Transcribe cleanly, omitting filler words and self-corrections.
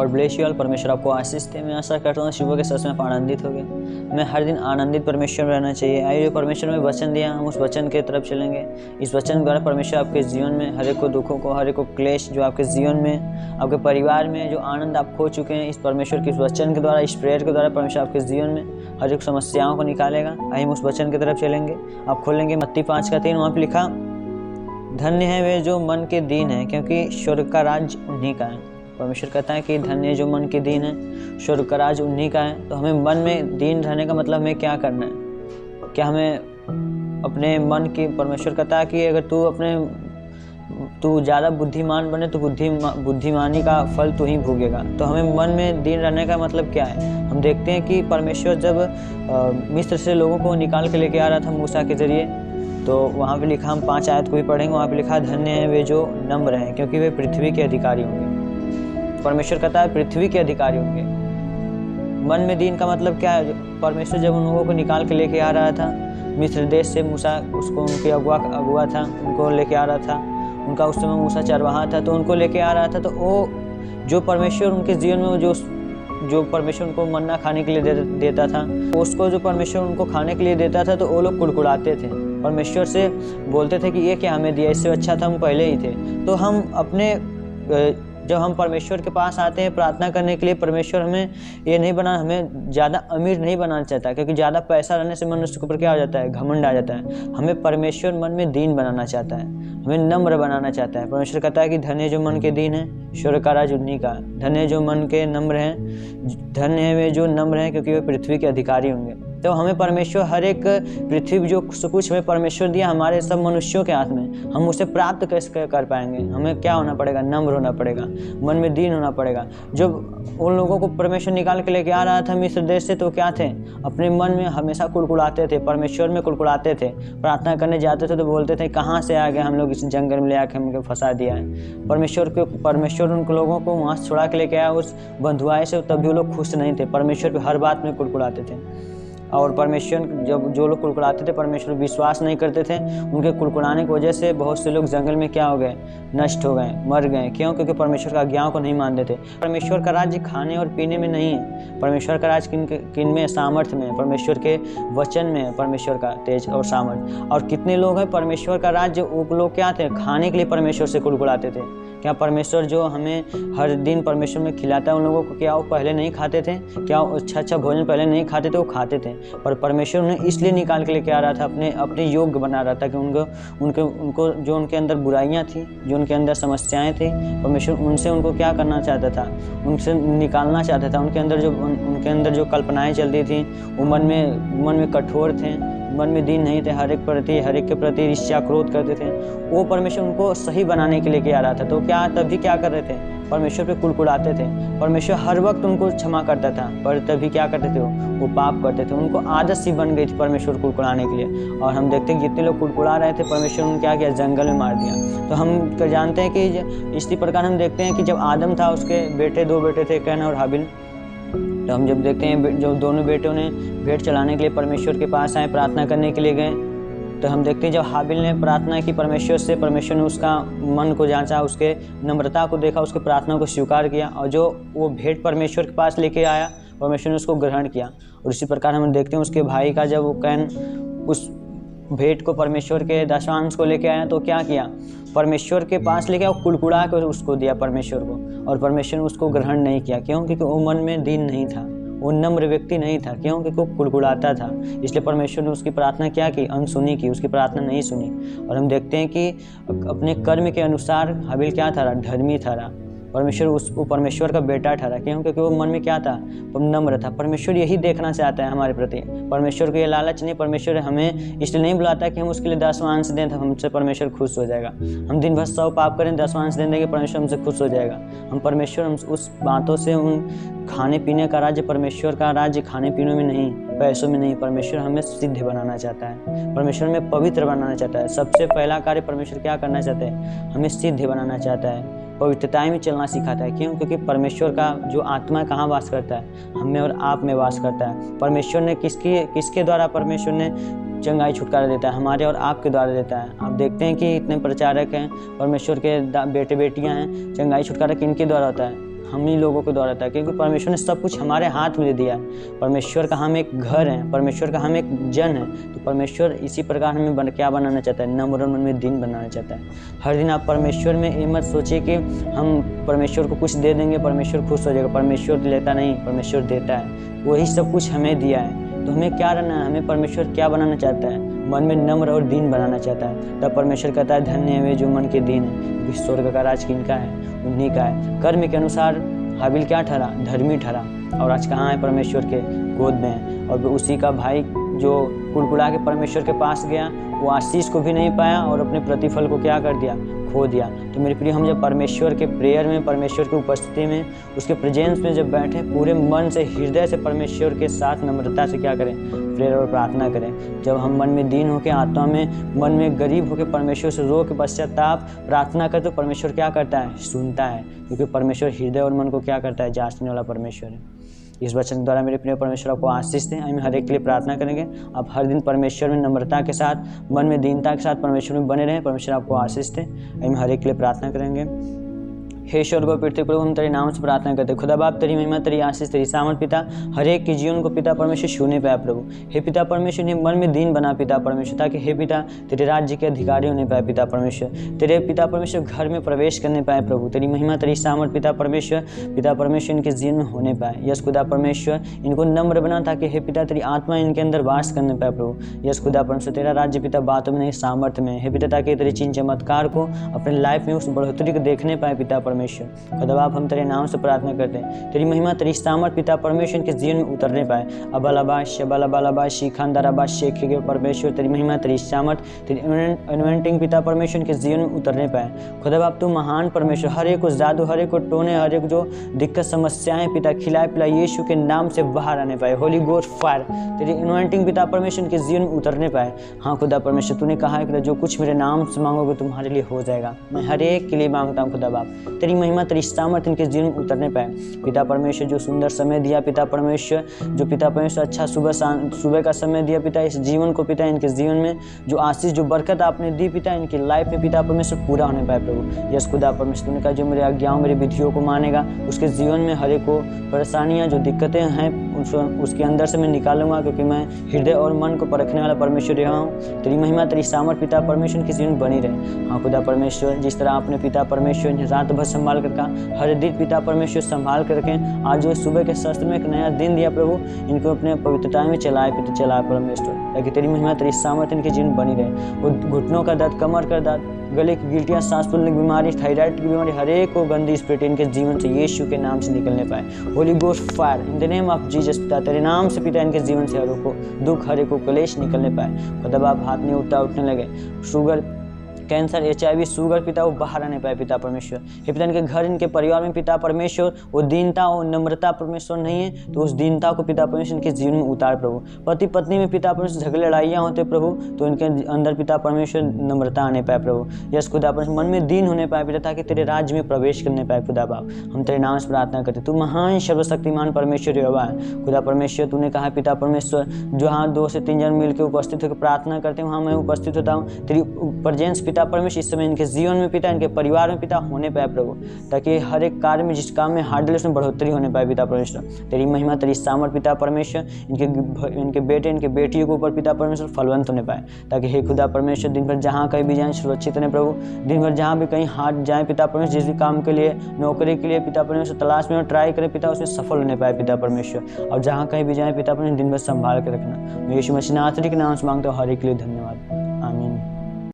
God bless you all. परमेश्वर आपको आशीष दे। मैं आशा करता हूँ सुबह के सच में आप आनंदित हो गए। मैं हर दिन आनंदित परमेश्वर में रहना चाहिए। आइए जो परमेश्वर में वचन दिया हम उस वचन के तरफ चलेंगे। इस वचन द्वारा परमेश्वर आपके जीवन में हर एक को दुखों को, हर एक को क्लेश जो आपके जीवन में, आपके परिवार में जो आनंद आप खो चुके हैं, इस परमेश्वर के इस वचन के द्वारा, इस प्रेयर के द्वारा परमेश्वर आपके जीवन में हर एक समस्याओं को निकालेगा। आइए हम उस वचन की तरफ चलेंगे। आप खोलेंगे मत्ती 5:3, वहाँ पर लिखा, धन्य है वे जो मन के दीन है क्योंकि स्वर्ग का राज उन्हीं का है। परमेश्वर कहता है कि धन्य जो मन के दीन है, स्वर्ग का राज उन्हीं का है। तो हमें मन में दीन रहने का मतलब हमें क्या करना है? क्या हमें अपने मन की, परमेश्वर कहता है कि अगर तू ज़्यादा बुद्धिमान बने तो बुद्धिमानी का फल तू ही भोगेगा। तो हमें मन में दीन रहने का मतलब क्या है? हम देखते हैं कि परमेश्वर जब मिस्र से लोगों को निकाल के लेके आ रहा था मूसा के जरिए, तो वहाँ पे लिखा, हम 5 आयत को भी पढ़ेंगे, वहाँ पे लिखा, धन्य है वे जो नम्र हैं क्योंकि वे पृथ्वी के अधिकारी होंगे। परमेश्वर कहता है पृथ्वी के अधिकारी होंगे। मन में दीन का मतलब क्या है? परमेश्वर जब उन लोगों को निकाल के लेके आ रहा था मिस्र देश से, मूसा उसको उनके अगुआ था, उनको लेके आ रहा था। उनका उस समय मूसा चरवाहा था, तो उनको लेके आ रहा था। तो वो जो परमेश्वर उनके जीवन में जो परमेश्वर उनको मन्ना खाने के लिए देता था, उसको जो परमेश्वर उनको खाने के लिए देता था, तो वो लोग कुड़कुड़ाते थे, परमेश्वर से बोलते थे कि ये क्या हमें दिया, इससे अच्छा था हम पहले ही थे। तो हम जब हम परमेश्वर के पास आते हैं प्रार्थना करने के लिए, परमेश्वर हमें हमें ज़्यादा अमीर नहीं बनाना चाहता, क्योंकि ज़्यादा पैसा रहने से मनुष्य के ऊपर क्या हो जाता है? घमंड आ जाता है। हमें परमेश्वर मन में दीन बनाना चाहता है, हमें नम्र बनाना चाहता है। परमेश्वर कहता है कि धन्य जो मन के दीन है, स्वर्ग का राज उन्हीं का। धन्य जो मन के नम्र हैं, धन्य है वे जो नम्र हैं क्योंकि वे पृथ्वी के अधिकारी होंगे। तो हमें परमेश्वर हर एक पृथ्वी जो कुछ हमें परमेश्वर दिया हमारे सब मनुष्यों के हाथ में, हम उसे प्राप्त कैसे कर पाएंगे? हमें क्या होना पड़ेगा? नम्र होना पड़ेगा, मन में दीन होना पड़ेगा। जब उन लोगों को परमेश्वर निकाल के लेके आ रहा था मिस्र देश से, तो क्या थे? अपने मन में हमेशा कुड़कुड़ाते थे, परमेश्वर में कुड़कुड़ाते थे। प्रार्थना करने जाते थे तो बोलते थे, कहाँ से आ गए हम लोग, इस जंगल में ले आके हमको फंसा दिया है। परमेश्वर उन लोगों को वहाँ से छुड़ा के लेके आया उस बंधुआई से, तब भी वो लोग खुश नहीं थे, परमेश्वर पे हर बात में कुड़कुड़ाते थे। और परमेश्वर जब जो लोग कुड़कुड़ाते थे, परमेश्वर विश्वास नहीं करते थे, उनके कुड़कुड़ाने की वजह से बहुत से लोग जंगल में क्या हो गए? नष्ट हो गए, मर गए। क्यों? क्योंकि परमेश्वर का आज्ञाओं को नहीं मानते थे। परमेश्वर का राज्य खाने और पीने में नहीं है, परमेश्वर का राज्य किन में? सामर्थ्य में, परमेश्वर के वचन में, परमेश्वर का तेज और सामर्थ्य। और कितने लोग हैं परमेश्वर का राज्य, वो लोग क्या थे? खाने के लिए परमेश्वर से कुड़कुड़ाते थे। क्या परमेश्वर जो हमें हर दिन परमेश्वर में खिलाता है उन लोगों को, क्या वो पहले नहीं खाते थे? क्या अच्छा भोजन पहले नहीं खाते थे? वो खाते थे, पर परमेश्वर उन्हें इसलिए निकाल के लेके आ रहा था, अपने योग्य बना रहा था कि उनको जो उनके अंदर बुराइयां थी, जो उनके अंदर समस्याएं थी, परमेश्वर उनको क्या करना चाहता था? उनसे निकालना चाहता था। उनके अंदर जो कल्पनाएं चलती थी, वो मन में कठोर थे, मन में दीन नहीं थे, हर एक के प्रति ईर्ष्या क्रोध करते थे। वो परमेश्वर उनको सही बनाने के लिए क्या आ रहा था। तो तभी क्या कर रहे थे? परमेश्वर पे कुड़कुड़ाते थे। परमेश्वर हर वक्त उनको क्षमा करता था, पर तभी क्या करते थे? वो पाप करते थे। उनको आदत सी बन गई थी परमेश्वर कुड़कुड़ाने के लिए। और हम देखते हैं जितने लोग कुड़कुड़ा रहे थे, परमेश्वर ने क्या किया? जंगल में मार दिया। तो हम जानते हैं कि इसी प्रकार हम देखते हैं कि जब आदम था, उसके 2 बेटे थे, कैन और हाबिल। तो हम जब देखते हैं जो दोनों बेटों ने भेंट चलाने के लिए परमेश्वर के पास आए, प्रार्थना करने के लिए गए, तो हम देखते हैं जब हाबिल ने प्रार्थना की परमेश्वर से, परमेश्वर ने उसका मन को जांचा, उसके नम्रता को देखा, उसके प्रार्थना को स्वीकार किया, और जो वो भेंट परमेश्वर के पास लेके आया, परमेश्वर ने उसको ग्रहण किया। और इसी प्रकार हम देखते हैं उसके भाई का, जब वो कैन उस भेंट को, परमेश्वर के दशांश को लेके आया, तो क्या किया? परमेश्वर के पास लेके वो कुड़कुड़ा कर उसको दिया परमेश्वर को, और परमेश्वर ने उसको ग्रहण नहीं किया। क्यों? क्योंकि वो मन में दीन नहीं था, वो नम्र व्यक्ति नहीं था। क्यों? क्योंकि वो कुड़कुड़ाता था। इसलिए परमेश्वर ने उसकी प्रार्थना क्या की? अनसुनी की, उसकी प्रार्थना नहीं सुनी। और हम देखते हैं कि अपने कर्म के अनुसार हाबिल क्या था? धर्मी था। परमेश्वर का बेटा ठहरा। क्यों? क्योंकि वो मन में क्या था? नम्र था। परमेश्वर यही देखना चाहता है हमारे प्रति। परमेश्वर को ये लालच नहीं, परमेश्वर हमें इसलिए नहीं बुलाता कि हम उसके लिए 10वांश दें तो हमसे परमेश्वर खुश हो जाएगा। हम दिन भर 100 पाप करें, 10वांश दे देंगे, परमेश्वर हमसे खुश हो जाएगा। हम उस बातों से, उन खाने पीने का राज्य, परमेश्वर का राज्य खाने पीने में नहीं, पैसों में नहीं। परमेश्वर हमें सिद्ध बनाना चाहता है, परमेश्वर हमें पवित्र बनाना चाहता है। सबसे पहला कार्य परमेश्वर क्या करना चाहते हैं? हमें सिद्ध बनाना चाहता है, पवित्रताएं में चलना सिखाता है। क्यों? क्योंकि परमेश्वर का जो आत्मा कहाँ वास करता है? हम में और आप में वास करता है। परमेश्वर ने किसके द्वारा परमेश्वर ने चंगाई छुटकारा देता है? हमारे और आपके द्वारा देता है। आप देखते हैं कि इतने प्रचारक हैं, परमेश्वर के बेटे बेटियां हैं, चंगाई छुटकारा किनके द्वारा होता है? हम ही लोगों के द्वारा था, क्योंकि परमेश्वर ने सब कुछ हमारे हाथ में दे दिया है। परमेश्वर का हम एक घर हैं, परमेश्वर का हम एक जन हैं। तो परमेश्वर इसी प्रकार हमें क्या बनाना चाहता है? नम्र और मन में दीन बनाना चाहता है। हर दिन आप परमेश्वर में ये मत सोचिए कि हम परमेश्वर को कुछ दे देंगे परमेश्वर खुश हो जाएगा। परमेश्वर लेता नहीं, परमेश्वर देता है। वही सब कुछ हमें दिया है। तो हमें क्या रहना है? हमें परमेश्वर क्या बनाना चाहता है? मन में नम्र और दीन बनाना चाहता है। तब परमेश्वर कहता है धन्य है वे जो मन के दीन है, क्योंकि स्वर्ग का राज किनका है? उन्हीं का है। कर्म के अनुसार हाबिल क्या ठहरा? धर्मी ठहरा, और आज कहाँ है? परमेश्वर के गोद में है। और उसी का भाई जो कुड़कुड़ा के परमेश्वर के पास गया, वो आशीष को भी नहीं पाया और अपने प्रतिफल को क्या कर दिया? खो दिया। तो मेरे प्रिय, हम जब परमेश्वर के प्रेयर में, परमेश्वर की उपस्थिति में, उसके प्रेजेंस में जब बैठे, पूरे मन से, हृदय से परमेश्वर के साथ नम्रता से क्या करें? प्रेयर और प्रार्थना करें। जब हम मन में दीन होकर, आत्मा में, मन में गरीब होकर परमेश्वर से रो के पश्चाताप प्रार्थना करते, तो परमेश्वर क्या करता है? सुनता है, क्योंकि परमेश्वर हृदय और मन को क्या करता है? जांचने वाला परमेश्वर है। इस वचन के द्वारा मेरे प्रिय परमेश्वर आपको आशीष दें। हम हर एक के लिए प्रार्थना करेंगे। आप हर दिन परमेश्वर में नम्रता के साथ, मन में दीनता के साथ परमेश्वर में बने रहें। परमेश्वर आपको आशीष दें। हम हर एक के लिए प्रार्थना करेंगे। हे स्वर्ग और पृथ्वी प्रभु, हम तेरे नाम से प्रार्थना करते हैं। खुदा बाप, तेरी महिमा, तेरी आशीष, तेरी सामर्थ पिता हर एक के जीवन को पिता परमेश्वर छूने पाए प्रभु। हे पिता परमेश्वर, ने मन में दीन बना पिता परमेश्वर, ताकि हे पिता तेरे राज्य के अधिकारी होने पाए पिता परमेश्वर। तेरे पिता परमेश्वर घर में प्रवेश करने पाए प्रभु। तेरी महिमा, तेरी सामर्थ पिता परमेश्वर इनके जीवन में होने पाए। यस खुदा परमेश्वर, इनको नम्र बना, ताकि हे पिता तेरी आत्मा इनके अंदर वास करने पाए प्रभु। यस खुदा परमेश्वर, तेरा राज्य पिता बातों में नहीं, सामर्थ्य में हे पिता, ताकि तेरे चिन्ह चमत्कार को अपने लाइफ में, उस बढ़ोतरी को देखने पाए पिता परमेश्वर। खुदा बाप, हम तेरे नाम से प्रार्थना करते हैं। तेरी महिमा, तेरी सामर्थ पिता परमेश्वर के जीवन में उतरने पाए। अबलाबाश शबलाबालाबाश शिखांदाराबाश शेखे परमेश्वर, तेरी महिमा, तेरी सामर्थ, तेरी एनवेंटिंग पिता परमेश्वर के जीवन में उतरने पाए। खुदा बाप, तू महान परमेश्वर, हर एक को जादू, हर एक को टोने, हर एक जो दिक्कत समस्याएं पिता खिलाए पिलाए यीशु के नाम से बाहर आने पाए। होली गोस्ट फायर तेरी एनवेंटिंग पिता परमेश्वर के जीवन में उतरने पाए। हाँ खुदा परमेश्वर, तूने कहा है कि जो कुछ मेरे नाम से मांगोगे तुम्हारे लिए हो जाएगा। मैं हर एक के लिए मांगता हूँ खुदा बाप, तेरी महिमा, तेरी सामर्थ इनके जीवन में उतरने पाए। पिता परमेश्वर, जो सुंदर समय दिया पिता परमेश्वर, जो पिता परमेश्वर अच्छा सुबह का समय दिया पिता, इस जीवन को पिता, इनके जीवन में जो आशीष, जो बरकत आपने दी पिता, इनकी लाइफ में पिता परमेश्वर पूरा होने पाए प्रभु। यस खुदा परमेश्वर, तूने कहा जो मेरे आज्ञाओं, मेरी विधियों को मानेगा, उसके जीवन में हर एक को परेशानियां, जो दिक्कतें हैं, उसके अंदर से मैं निकालूंगा, क्योंकि मैं हृदय और मन को परखने वाला परमेश्वर रहा हूँ। तेरी महिमा, तेरी सामर्थ पिता परमेश्वर के जीवन बनी रहे। हाँ खुदा परमेश्वर, जिस तरह आपने पिता परमेश्वर रात भर संभाल कर का, हर दिन पिता परमेश्वर संभाल करके आज जो सुबह के शस्त्र में एक नया दिन दिया प्रभु, इनको अपने पवित्रता में चलाए पिता, चलाए परमेश्वर, ताकि तेरी महिमा, तेरी सामर्थ इनके जीवन बनी रहे। वो घुटनों का दर्द, कमर का दर्द, गले की गिल्टियाँ, सांस फूलने की बीमारी, थायराइड की बीमारी, हर एक को गंदी स्पिरिट इनके जीवन से यीशु के नाम से निकलने पाए। Holi ghost fire in the name of Jesus पिता, तेरे नाम से पिता इनके जीवन से हर एक को दुख, हर एक को क्लेश निकलने पाए। खुदा बाप, हाथ नहीं उठने लगे, शुगर, कैंसर, HIV, शुगर पिता वो बाहर आने पाए पिता परमेश्वर। हे पिता, इनके घर, इनके परिवार में पिता परमेश्वर वो दीनता, वो नम्रता परमेश्वर नहीं है, तो उस दीनता को पिता परमेश्वर इनके जीवन में उतार प्रभु। पति पत्नी में पिता परमेश्वर झगड़े लड़ाइयाँ होते प्रभु, तो इनके अंदर पिता परमेश्वर नम्रता आने पाए प्रभु। यस खुदा परमेश्वर, मन में दीन होने पाए पिता, ताकि तेरे राज्य में प्रवेश करने पाए खुदा बाप। हम तेरे नाम से प्रार्थना करते, तू महान सर्वशक्तिमान परमेश्वर यहोवा है। खुदा परमेश्वर, तूने कहा पिता परमेश्वर, जहाँ 2 से 3 जन मिलकर उपस्थित होकर प्रार्थना करते हैं, वहाँ मैं उपस्थित होता हूँ। तेरी प्रेजेंस पिता परमेश्वर इस समय इनके जीवन में पिता, इनके परिवार में पिता होने पाए प्रभु, ताकि हर एक कार्य में, जिस काम में हाथ डाले उसमें बढ़ोतरी होने पाए पिता परमेश्वर। तेरी महिमा, तेरी सामर्थ पिता परमेश्वर इनके बेटे, इनके बेटियों के ऊपर पिता परमेश्वर फलवंत होने पाए, ताकि हे खुदा परमेश्वर दिन भर जहाँ कहीं भी जाएं सुरक्षित रहें प्रभु। दिन भर जहाँ भी कहीं हाथ जाएँ पिता परमेश्वर, जिस भी काम के लिए, नौकरी के लिए पिता परमेश्वर तलाश में ट्राई करें पिता, उसमें सफल होने पाए पिता परमेश्वर। और जहाँ कहीं भी जाएँ पिता परमेश्वर दिन भर संभाल के रखना। मैं यीशु मसीह नासरी के नाम से मांगता हूँ, हर एक के लिए धन्यवाद।